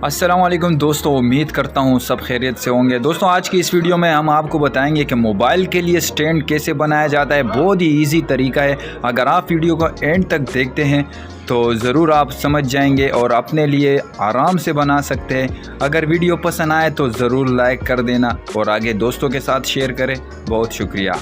अस्सलाम वालेकुम दोस्तों, उम्मीद करता हूँ सब खैरियत से होंगे। दोस्तों आज की इस वीडियो में हम आपको बताएंगे कि मोबाइल के लिए स्टैंड कैसे बनाया जाता है। बहुत ही इजी तरीका है। अगर आप वीडियो को एंड तक देखते हैं तो ज़रूर आप समझ जाएंगे और अपने लिए आराम से बना सकते हैं। अगर वीडियो पसंद आए तो ज़रूर लाइक कर देना और आगे दोस्तों के साथ शेयर करें। बहुत शुक्रिया।